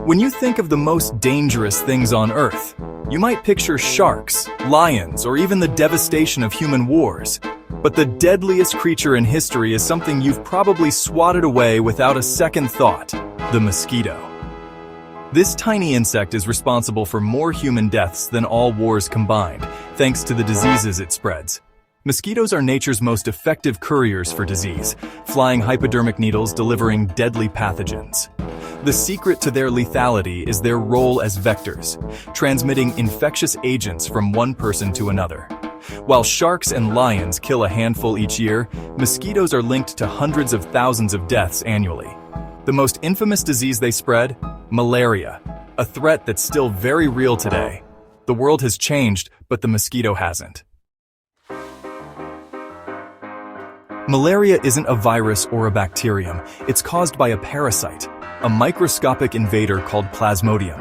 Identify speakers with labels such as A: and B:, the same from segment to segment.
A: When you think of the most dangerous things on Earth, you might picture sharks, lions, or even the devastation of human wars. But the deadliest creature in history is something you've probably swatted away without a second thought: the mosquito. This tiny insect is responsible for more human deaths than all wars combined, thanks to the diseases it spreads. Mosquitoes are nature's most effective couriers for disease, flying hypodermic needles delivering deadly pathogens. The secret to their lethality is their role as vectors, transmitting infectious agents from one person to another. While sharks and lions kill a handful each year, mosquitoes are linked to hundreds of thousands of deaths annually. The most infamous disease they spread? Malaria, a threat that's still very real today. The world has changed, but the mosquito hasn't. Malaria isn't a virus or a bacterium. It's caused by a parasite, a microscopic invader called Plasmodium.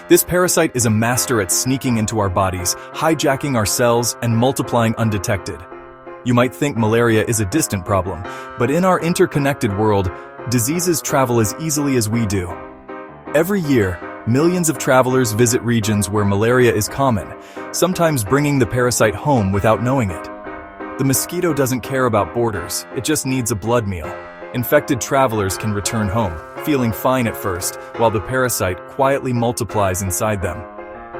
A: This parasite is a master at sneaking into our bodies, hijacking our cells, and multiplying undetected. You might think malaria is a distant problem, but in our interconnected world, diseases travel as easily as we do. Every year, millions of travelers visit regions where malaria is common, sometimes bringing the parasite home without knowing it. The mosquito doesn't care about borders, it just needs a blood meal. Infected travelers can return home, feeling fine at first, while the parasite quietly multiplies inside them.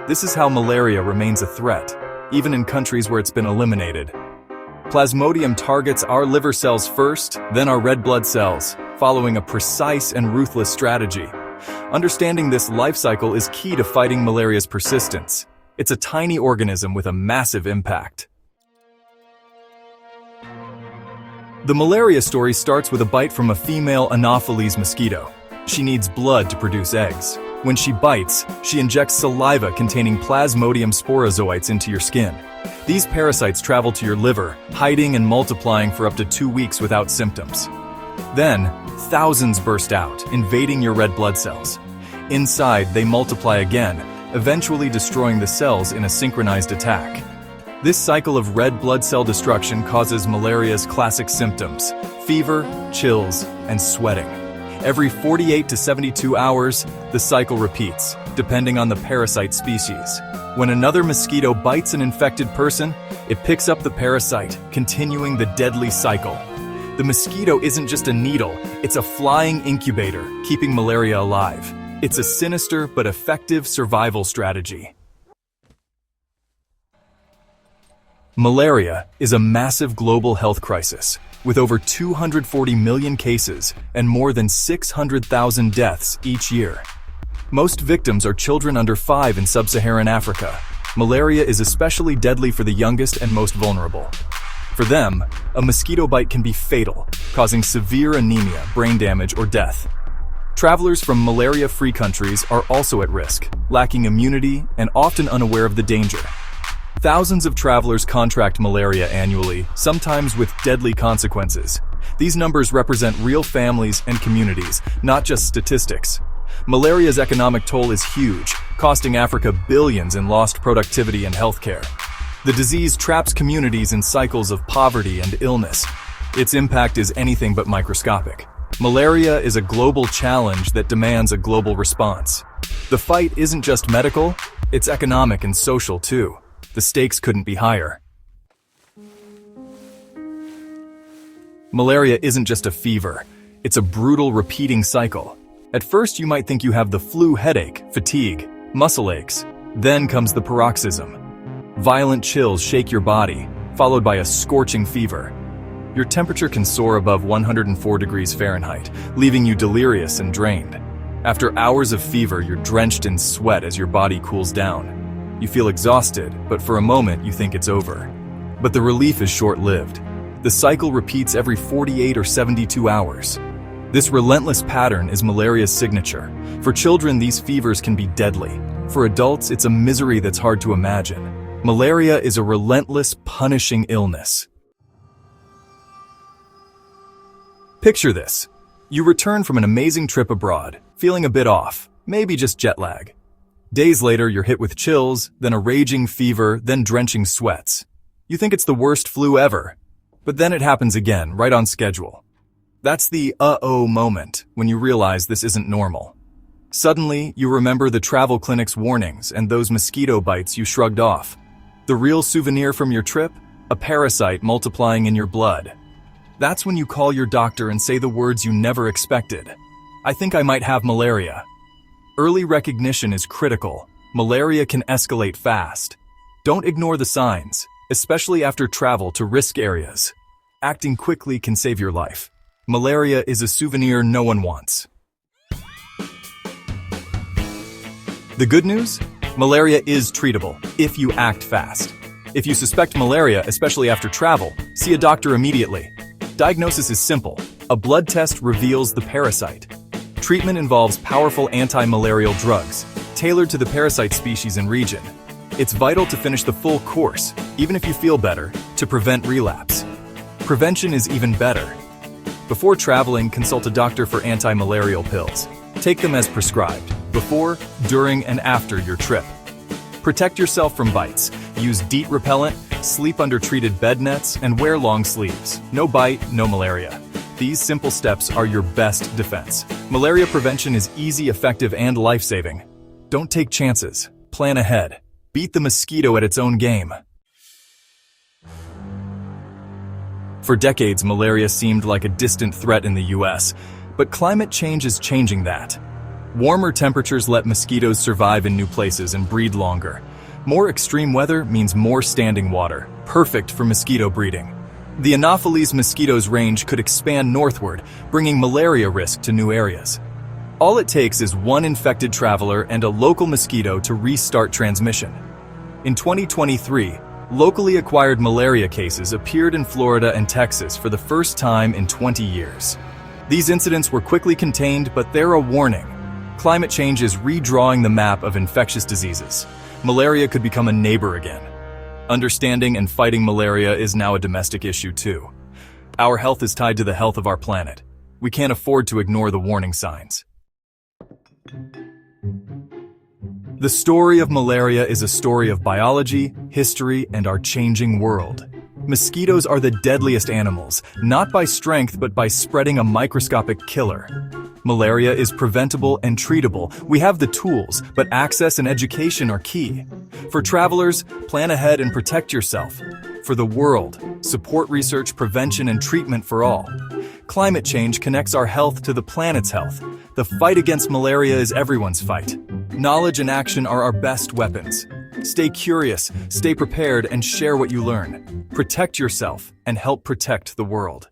A: This is how malaria remains a threat, even in countries where it's been eliminated. Plasmodium targets our liver cells first, then our red blood cells, following a precise and ruthless strategy. Understanding this life cycle is key to fighting malaria's persistence. It's a tiny organism with a massive impact. The malaria story starts with a bite from a female Anopheles mosquito. She needs blood to produce eggs. When she bites, she injects saliva containing Plasmodium sporozoites into your skin. These parasites travel to your liver, hiding and multiplying for up to 2 weeks without symptoms. Then, thousands burst out, invading your red blood cells. Inside, they multiply again, eventually destroying the cells in a synchronized attack. This cycle of red blood cell destruction causes malaria's classic symptoms: fever, chills, and sweating. Every 48 to 72 hours, the cycle repeats, depending on the parasite species. When another mosquito bites an infected person, it picks up the parasite, continuing the deadly cycle. The mosquito isn't just a needle, it's a flying incubator, keeping malaria alive. It's a sinister but effective survival strategy. Malaria is a massive global health crisis, with over 240 million cases and more than 600,000 deaths each year. Most victims are children under 5 in sub-Saharan Africa. Malaria is especially deadly for the youngest and most vulnerable. For them, a mosquito bite can be fatal, causing severe anemia, brain damage, or death. Travelers from malaria-free countries are also at risk, lacking immunity and often unaware of the danger. Thousands of travelers contract malaria annually, sometimes with deadly consequences. These numbers represent real families and communities, not just statistics. Malaria's economic toll is huge, costing Africa billions in lost productivity and healthcare. The disease traps communities in cycles of poverty and illness. Its impact is anything but microscopic. Malaria is a global challenge that demands a global response. The fight isn't just medical, it's economic and social too. The stakes couldn't be higher. Malaria isn't just a fever, it's a brutal repeating cycle. At first you might think you have the flu, headache, fatigue, muscle aches. Then comes the paroxysm. Violent chills shake your body, followed by a scorching fever. Your temperature can soar above 104 degrees Fahrenheit, leaving you delirious and drained. After hours of fever, you're drenched in sweat as your body cools down. You feel exhausted, but for a moment you think it's over. But the relief is short-lived. The cycle repeats every 48 or 72 hours. This relentless pattern is malaria's signature. For children, these fevers can be deadly. For adults, it's a misery that's hard to imagine. Malaria is a relentless, punishing illness. Picture this. You return from an amazing trip abroad, feeling a bit off, maybe just jet lag. Days later, you're hit with chills, then a raging fever, then drenching sweats. You think it's the worst flu ever. But then it happens again, right on schedule. That's the uh-oh moment, when you realize this isn't normal. Suddenly, you remember the travel clinic's warnings and those mosquito bites you shrugged off. The real souvenir from your trip? A parasite multiplying in your blood. That's when you call your doctor and say the words you never expected. I think I might have malaria. Early recognition is critical. Malaria can escalate fast. Don't ignore the signs, especially after travel to risk areas. Acting quickly can save your life. Malaria is a souvenir no one wants. The good news? Malaria is treatable if you act fast. If you suspect malaria, especially after travel, see a doctor immediately. Diagnosis is simple. A blood test reveals the parasite. Treatment involves powerful anti-malarial drugs, tailored to the parasite species and region. It's vital to finish the full course, even if you feel better, to prevent relapse. Prevention is even better. Before traveling, consult a doctor for anti-malarial pills. Take them as prescribed, before, during, and after your trip. Protect yourself from bites. Use DEET repellent, sleep under treated bed nets, and wear long sleeves. No bite, no malaria. These simple steps are your best defense. Malaria prevention is easy, effective, and life-saving. Don't take chances. Plan ahead. Beat the mosquito at its own game. For decades, malaria seemed like a distant threat in the US, but climate change is changing that. Warmer temperatures let mosquitoes survive in new places and breed longer. More extreme weather means more standing water, perfect for mosquito breeding. The Anopheles mosquito's range could expand northward, bringing malaria risk to new areas. All it takes is one infected traveler and a local mosquito to restart transmission. In 2023, locally acquired malaria cases appeared in Florida and Texas for the first time in 20 years. These incidents were quickly contained, but they're a warning. Climate change is redrawing the map of infectious diseases. Malaria could become a neighbor again. Understanding and fighting malaria is now a domestic issue too. Our health is tied to the health of our planet. We can't afford to ignore the warning signs. The story of malaria is a story of biology, history, and our changing world. Mosquitoes are the deadliest animals, not by strength but by spreading a microscopic killer. Malaria is preventable and treatable. We have the tools, but access and education are key. For travelers, plan ahead and protect yourself. For the world, support research, prevention, and treatment for all. Climate change connects our health to the planet's health. The fight against malaria is everyone's fight. Knowledge and action are our best weapons. Stay curious, stay prepared, and share what you learn. Protect yourself and help protect the world.